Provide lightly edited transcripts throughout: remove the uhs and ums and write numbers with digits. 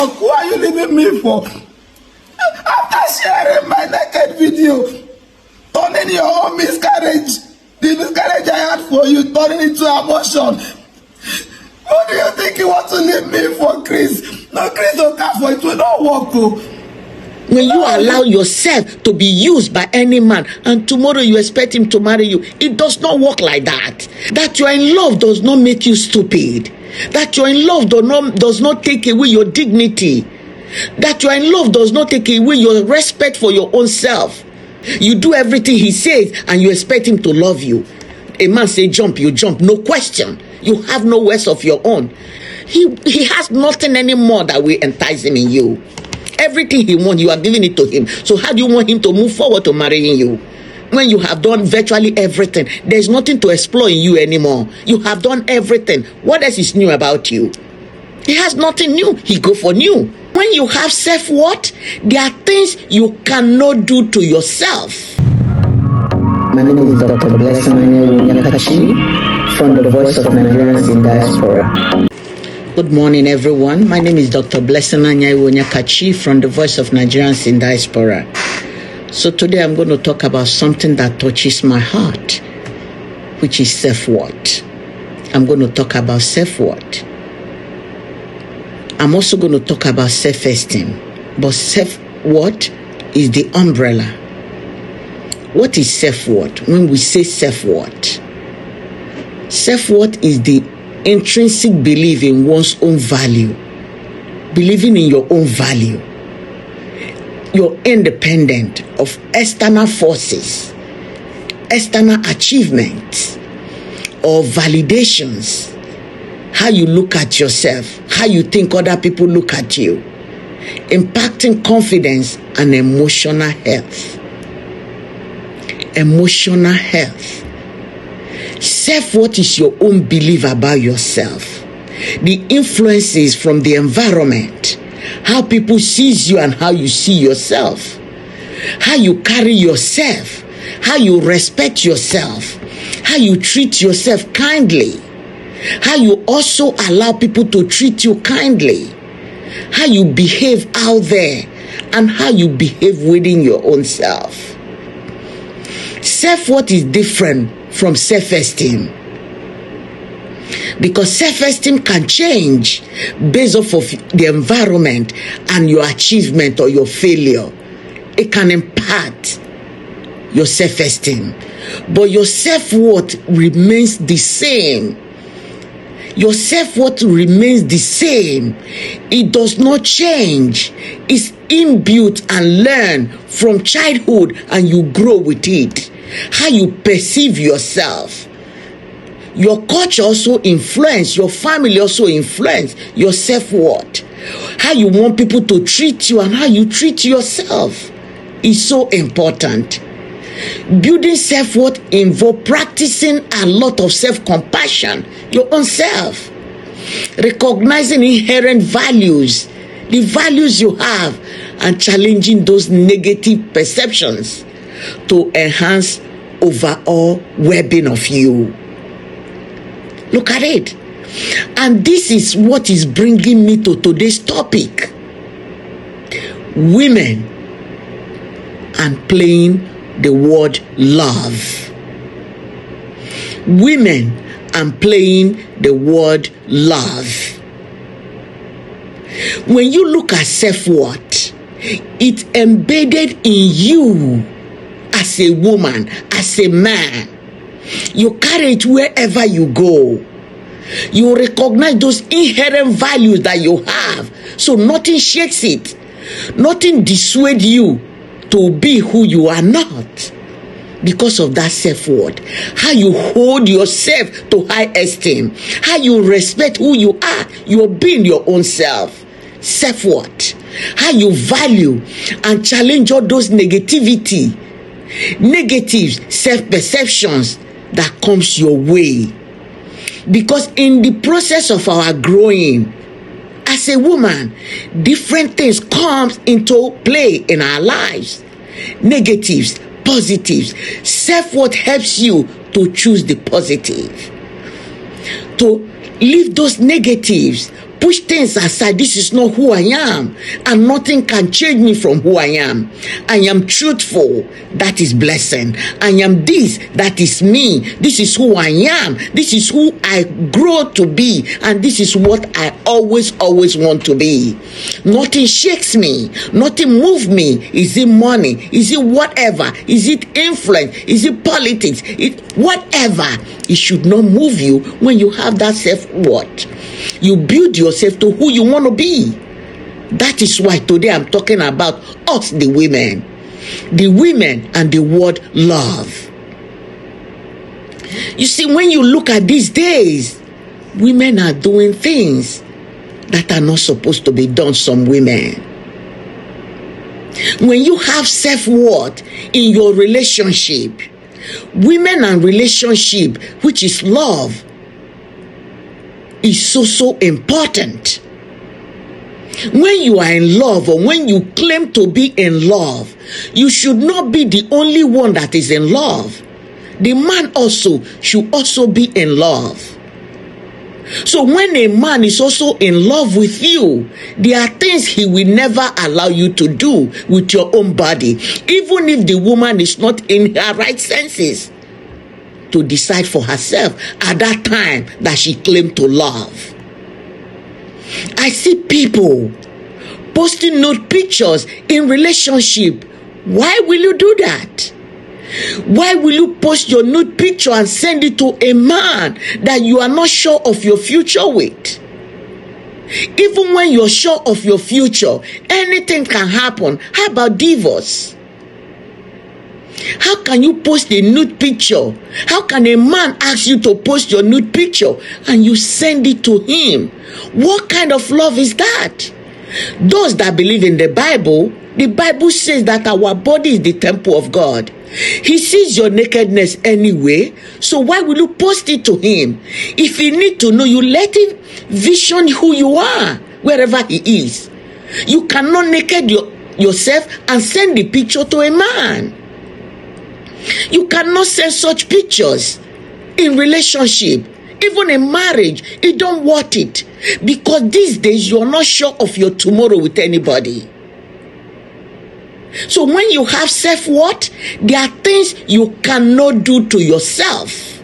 Who are you leaving me for? After sharing my naked video, turning your own miscarriage, the miscarriage I had for you, turning into abortion. What do you think you want to leave me for, Chris? No, Chris don't care for it. We don't work, though. When you allow yourself to be used by any man and tomorrow you expect him to marry you, it does not work like that. That you are in love does not make you stupid. That you are in love does not take away your dignity. That you are in love does not take away your respect for your own self. You do everything he says and you expect him to love you. A man say jump, you jump, no question. You have no words of your own. He has nothing anymore that will entice him in you. Everything he wants, you are giving it to him. So how do you want him to move forward to marrying you? When you have done virtually everything, there's nothing to explore in you anymore. You have done everything. What else is new about you? He has nothing new. He go for new. When you have self-worth, there are things you cannot do to yourself. My name is Dr. Blessing from the Voice of Nigerians in Diaspora. Good morning, everyone. My name is Dr. Blessing Onyekachi from the Voice of Nigerians in Diaspora. So today I'm going to talk about something that touches my heart, which is self-worth. I'm going to talk about self-worth. I'm also going to talk about self-esteem. But self-worth is the umbrella. What is self-worth? When we say self-worth, self-worth is the intrinsic belief in one's own value, believing in your own value. You're independent of external forces, external achievements, or validations. How you look at yourself, how you think other people look at you, impacting confidence and emotional health. Emotional health. Self-worth is your own belief about yourself. The influences from the environment, how people see you and how you see yourself, how you carry yourself, how you respect yourself, how you treat yourself kindly, how you also allow people to treat you kindly, how you behave out there, and how you behave within your own self. Self-worth is different from self-esteem, because self-esteem can change based off of the environment and your achievement or your failure. It can impact your self-esteem, but your self-worth remains the same. Your self-worth remains the same. It does not change. It's inbuilt and learned from childhood, and you grow with it. How you perceive yourself. Your culture also influence, your family also influence your self-worth. How you want people to treat you and how you treat yourself is so important. Building self-worth involves practicing a lot of self-compassion, your own self. Recognizing inherent values, the values you have, and challenging those negative perceptions to enhance overall well-being of you. Look at it. And this is what is bringing me to today's topic. Women and playing the word love. Women and playing the word love. When you look at self-worth, it's embedded in you as a woman, as a man. You carry it wherever you go. You recognize those inherent values that you have, so nothing shakes it. Nothing dissuades you to be who you are not because of that self-worth. How you hold yourself to high esteem, how you respect who you are, you're being your own self. Self-worth. How you value and challenge all those negative self-perceptions that comes your way. Because in the process of our growing as a woman, different things comes into play in our lives. Negatives, positives. Self-worth helps you to choose the positive, to leave those negatives, push things aside. This is not who I am, and nothing can change me from who I am. I am truthful. That is blessing. I am this. That is me. This is who I am. This is who I grow to be, and this is what I always want to be. Nothing shakes me. Nothing moves me. Is it money? Is it whatever? Is it influence? Is it politics? Whatever. It should not move you when you have that self-worth. You build yourself to who you want to be. That is why today I'm talking about us, the women. The women and the word love. You see, when you look at these days, women are doing things that are not supposed to be done, some women. When you have self-worth in your relationship, women and relationship, which is love, is so important. When you are in love, or when you claim to be in love, you should not be the only one that is in love. The man also should also be in love. So when a man is also in love with you, there are things he will never allow you to do with your own body, even if the woman is not in her right senses to decide for herself at that time that she claimed to love. I see people posting nude pictures in relationship. Why will you do that? Why will you post your nude picture and send it to a man that you are not sure of your future with? Even when you're sure of your future, anything can happen. How about divorce? How can you post a nude picture? How can a man ask you to post your nude picture and you send it to him? What kind of love is that? Those that believe in the Bible says that our body is the temple of God. He sees your nakedness anyway, so why will you post it to him? If he need to know, you let him vision who you are wherever he is. You cannot naked yourself and send the picture to a man. You cannot send such pictures in relationship. Even in marriage, it don't worth it, because these days you are not sure of your tomorrow with anybody. So when you have self-worth, there are things you cannot do to yourself.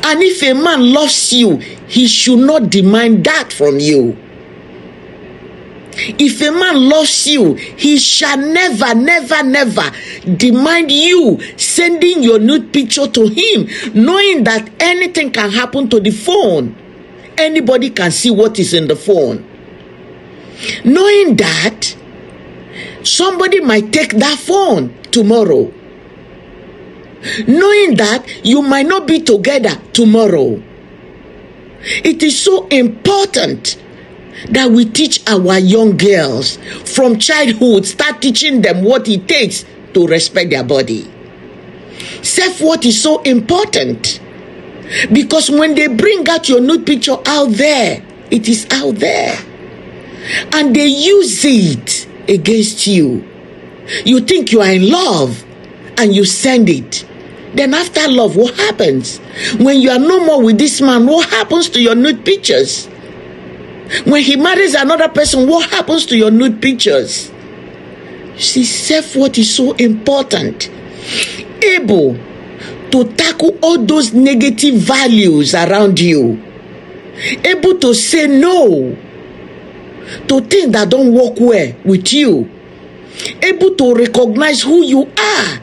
And if a man loves you, he should not demand that from you. If a man loves you, he shall never demand you sending your nude picture to him, knowing that anything can happen to the phone. Anybody can see what is in the phone. Knowing that somebody might take that phone tomorrow. Knowing that you might not be together tomorrow. It is so important that we teach our young girls from childhood, start teaching them what it takes to respect their body. Self-worth is so important, because when they bring out your nude picture out there, it is out there, and they use it against you. You think you are in love and you send it. Then after love, what happens? When you are no more with this man, what happens to your nude pictures? When he marries another person, what happens to your nude pictures? You see, self-worth is so important. Able to tackle all those negative values around you. Able to say no to things that don't work well with you. Able to recognize who you are.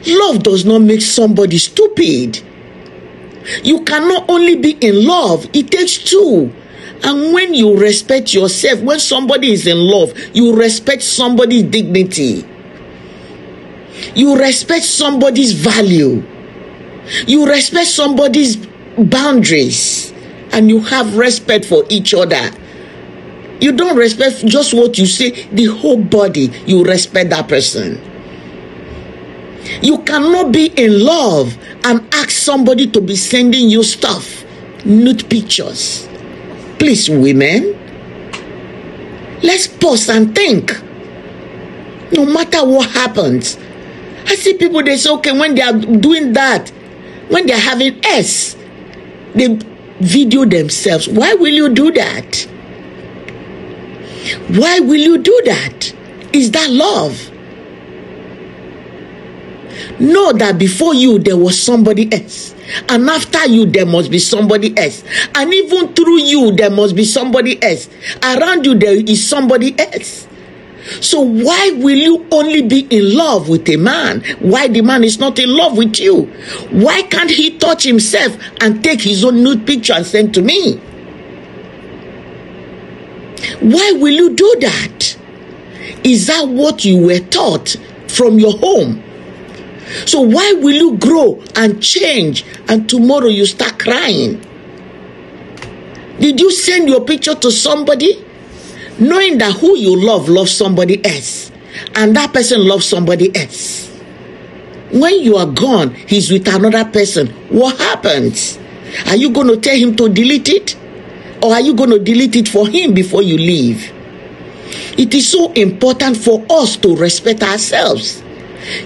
Love does not make somebody stupid. You cannot only be in love, it takes two. And when you respect yourself, when somebody is in love, you respect somebody's dignity. You respect somebody's value. You respect somebody's boundaries. And you have respect for each other. You don't respect just what you say, the whole body. You respect that person. You cannot be in love and ask somebody to be sending you stuff, nude pictures. Please, women, let's pause and think. No matter what happens, I see people, they say, okay, when they are doing that, when they are having S, they video themselves. Why will you do that? Why will you do that? Is that love? Know that before you there was somebody else, and after you there must be somebody else, and even through you there must be somebody else. Around you there is somebody else. So why will you only be in love with a man? Why the man is not in love with you? Why can't he touch himself and take his own nude picture and send to me? Why will you do that? Is that what you were taught from your home? So why will you grow and change and tomorrow you start crying? Did you send your picture to somebody knowing that who you love loves somebody else, and that person loves somebody else? When you are gone, he's with another person. What happens? Are you going to tell him to delete it? Or are you going to delete it for him before you leave? It is so important for us to respect ourselves.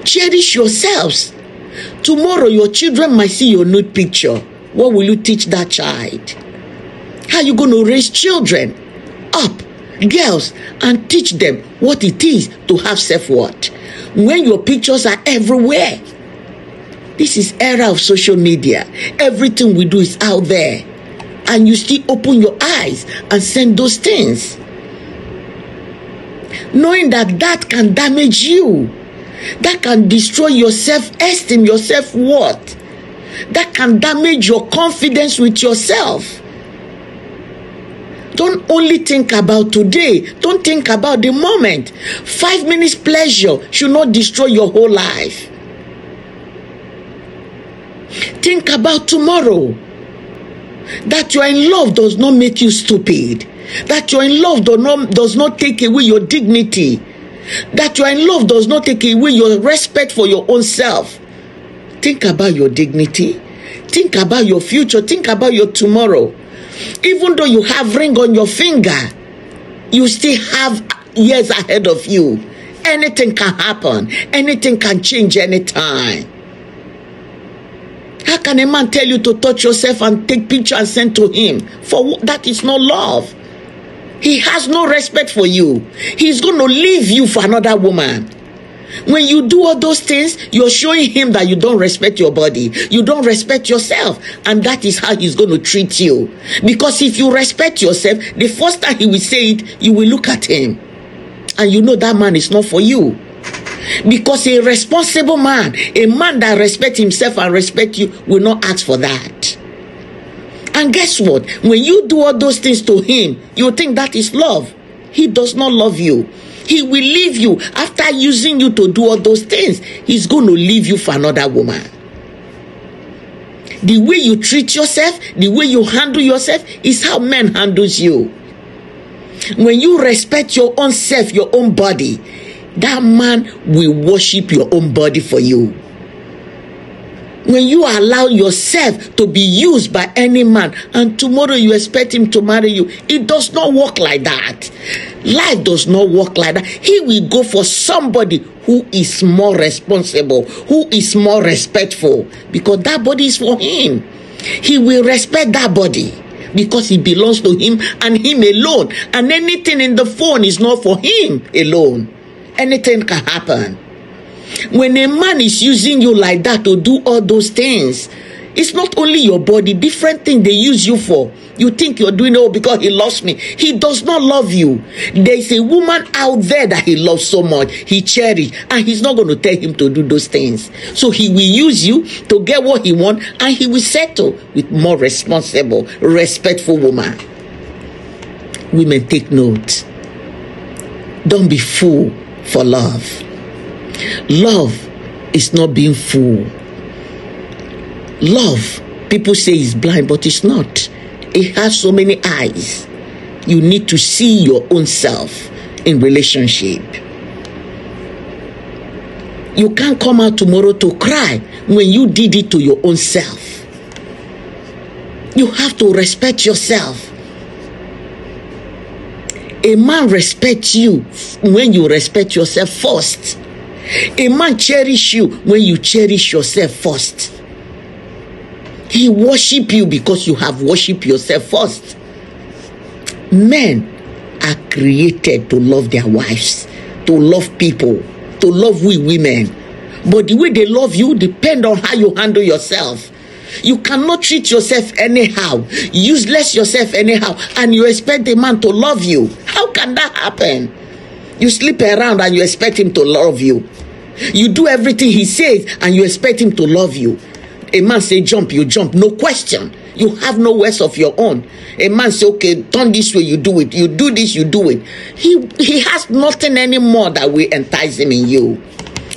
Cherish yourselves. Tomorrow your children might see your nude picture. What will you teach that child? How are you going to raise children up, girls, and teach them what it is to have self-worth when your pictures are everywhere? This is era of social media. Everything we do is out there, and you still open your eyes and send those things, knowing that that can damage you, that can destroy your self-esteem, your self-worth, that can damage your confidence with yourself. Don't only think about today. Don't think about the moment. 5 minutes pleasure should not destroy your whole life. Think about tomorrow. That you are in love does not make you stupid. That you are in love does not take away your dignity. That you are in love does not take away your respect for your own self. Think about your dignity. Think about your future. Think about your tomorrow. Even though you have ring on your finger, you still have years ahead of you. Anything can happen. Anything can change anytime. How can a man tell you to touch yourself and take picture and send to him? For that is not love. He has no respect for you. He's going to leave you for another woman. When you do all those things, you're showing him that you don't respect your body. You don't respect yourself. And that is how he's going to treat you. Because if you respect yourself, the first time he will say it, you will look at him. And you know that man is not for you. Because a responsible man, a man that respects himself and respects you, will not ask for that. And guess what? When you do all those things to him, you think that is love. He does not love you. He will leave you. After using you to do all those things, he's going to leave you for another woman. The way you treat yourself, the way you handle yourself is how men handles you. When you respect your own self, your own body, that man will worship your own body for you. When you allow yourself to be used by any man and tomorrow you expect him to marry you, it does not work like that. Life does not work like that. He will go for somebody who is more responsible, who is more respectful, because that body is for him. He will respect that body because it belongs to him and him alone. And anything in the phone is not for him alone. Anything can happen. When a man is using you like that to do all those things, it's not only your body, different things they use you for. You think you're doing it because he loves me. He does not love you. There is a woman out there that he loves so much, he cherishes, and he's not going to tell him to do those things. So he will use you to get what he wants, and he will settle with more responsible, respectful woman. Women, take note. Don't be fool for love. Love is not being fool. Love, people say is blind, but it's not. It has so many eyes. You need to see your own self in relationship. You can't come out tomorrow to cry when you did it to your own self. You have to respect yourself. A man respects you when you respect yourself first. A man cherishes you when you cherish yourself first. He worship you because you have worshiped yourself first. Men are created to love their wives, to love people, to love we women. But the way they love you depends on how you handle yourself. You cannot treat yourself anyhow, useless yourself anyhow, and you expect a man to love you. How can that happen? You sleep around and you expect him to love you. You do everything he says and you expect him to love you. A man say jump, you jump, no question. You have no words of your own. A man say, okay, turn this way, you do it. You do this, you do it. He has nothing anymore that will entice him in you.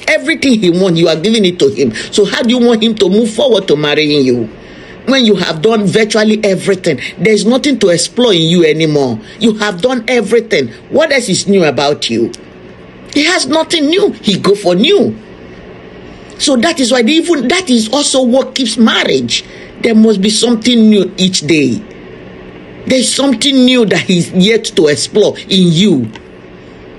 Everything he wants, you are giving it to him. So how do you want him to move forward to marrying you? When you have done virtually everything, there's nothing to explore in you anymore. You have done everything. What else is new about you? He has nothing new. He go for new. So that is why that is also what keeps marriage. There must be something new each day. There's something new that he's yet to explore in you.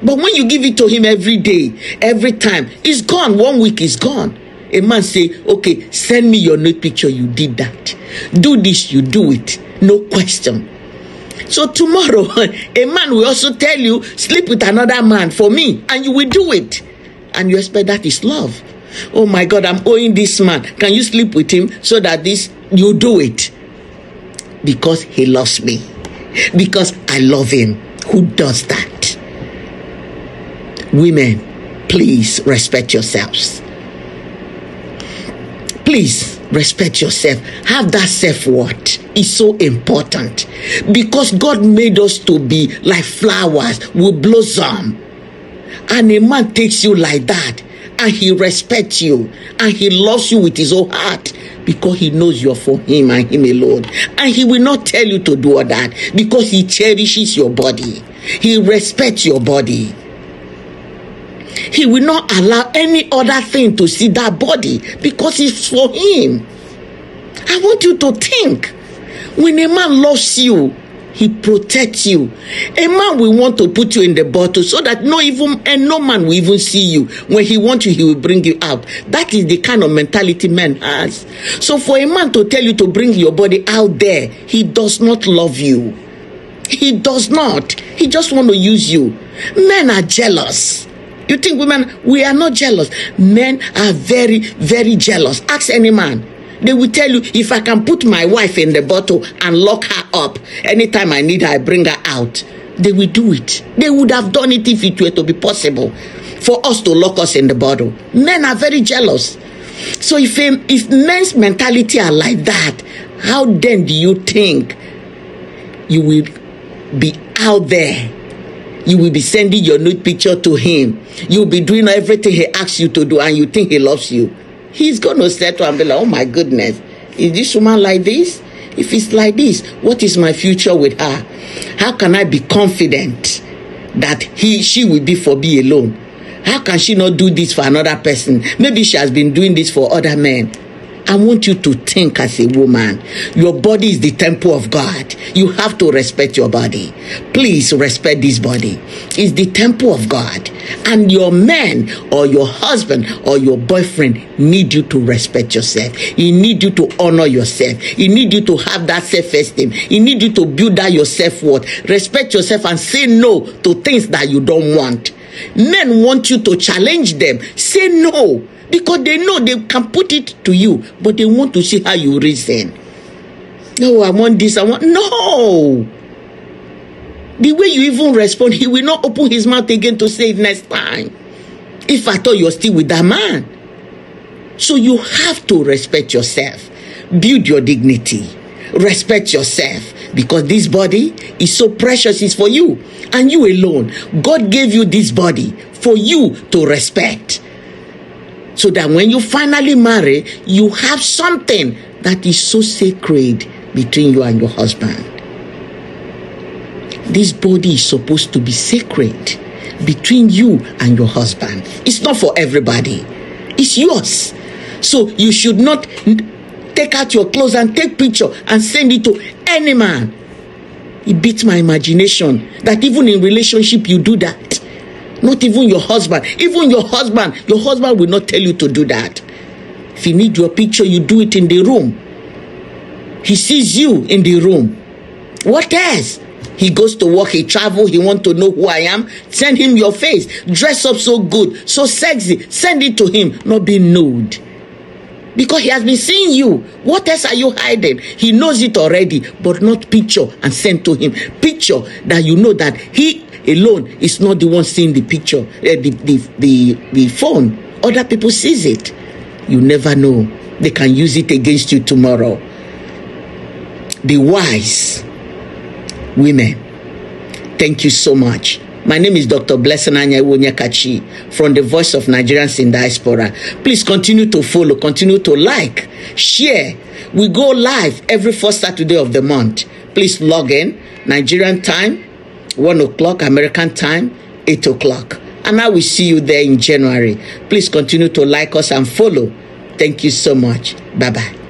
But when you give it to him every day, every time, it's gone. 1 week is gone. A man say, okay, send me your nude picture. You did that. Do this, you do it. No question. So tomorrow, a man will also tell you, sleep with another man for me, and you will do it. And you expect that is love. Oh my God, I'm owing this man. Can you sleep with him so that you do it? Because he loves me. Because I love him. Who does that? Women, please respect yourselves. Please respect yourself. Have that self-worth. It's so important. Because God made us to be like flowers, we blossom. And a man takes you like that. And he respects you. And he loves you with his whole heart. Because he knows you're for him and him alone. And he will not tell you to do all that. Because he cherishes your body. He respects your body. He will not allow any other thing to see that body. Because it's for him. I want you to think. When a man loves you, he protects you. A man will want to put you in the bottle so that no man will even see you. When he wants you, he will bring you out. That is the kind of mentality man has. So for a man to tell you to bring your body out there, he does not love you. He does not. He just want to use you. Men are jealous. You think women, we are not jealous. Men are very, very jealous. Ask any man. They will tell you, if I can put my wife in the bottle and lock her up, anytime I need her, I bring her out. They will do it. They would have done it if it were to be possible for us to lock us in the bottle. Men are very jealous. So if men's mentality are like that, how then do you think you will be out there? You will be sending your nude picture to him. You'll be doing everything he asks you to do, and you think he loves you. He's going to settle and be like, oh my goodness, is this woman like this? If it's like this, what is my future with her? How can I be confident that she will be for me alone? How can she not do this for another person? Maybe she has been doing this for other men. I want you to think as a woman. Your body is the temple of God. You have to respect your body. Please respect this body. It's the temple of God. And your man or your husband or your boyfriend need you to respect yourself. He need you to honor yourself. He need you to have that self-esteem. He need you to build that your self-worth. Respect yourself and say no to things that you don't want. Men want you to challenge them. Say no. Because they know they can put it to you, but they want to see how you reason. No, I want this, I want... No! The way you even respond, he will not open his mouth again to say it next time. If I thought you're still with that man. So you have to respect yourself. Build your dignity. Respect yourself. Because this body is so precious, it's for you. And you alone. God gave you this body for you to respect. So that when you finally marry, you have something that is so sacred between you and your husband. This body is supposed to be sacred between you and your husband. It's not for everybody. It's yours. So you should not take out your clothes and take picture and send it to any man. It beats my imagination that even in relationship you do that. Not even your husband. Even your husband will not tell you to do that. If you need your picture, you do it in the room. He sees you in the room. What else? He goes to work, he travel, he want to know who I am. Send him your face. Dress up so good, so sexy. Send it to him, not be nude. Because he has been seeing you. What else are you hiding? He knows it already, but not picture and send to him. Picture that you know that he alone is not the one seeing the picture, the phone. Other people sees it. You never know. They can use it against you tomorrow. Be wise. Women, thank you so much. My name is Dr. Blessing Anyewonyekachi from the Voice of Nigerians in Diaspora. Please continue to follow, continue to like, share. We go live every first Saturday of the month. Please log in. Nigerian time, 1 o'clock, American time, 8 o'clock. And I will see you there in January. Please continue to like us and follow. Thank you so much. Bye-bye.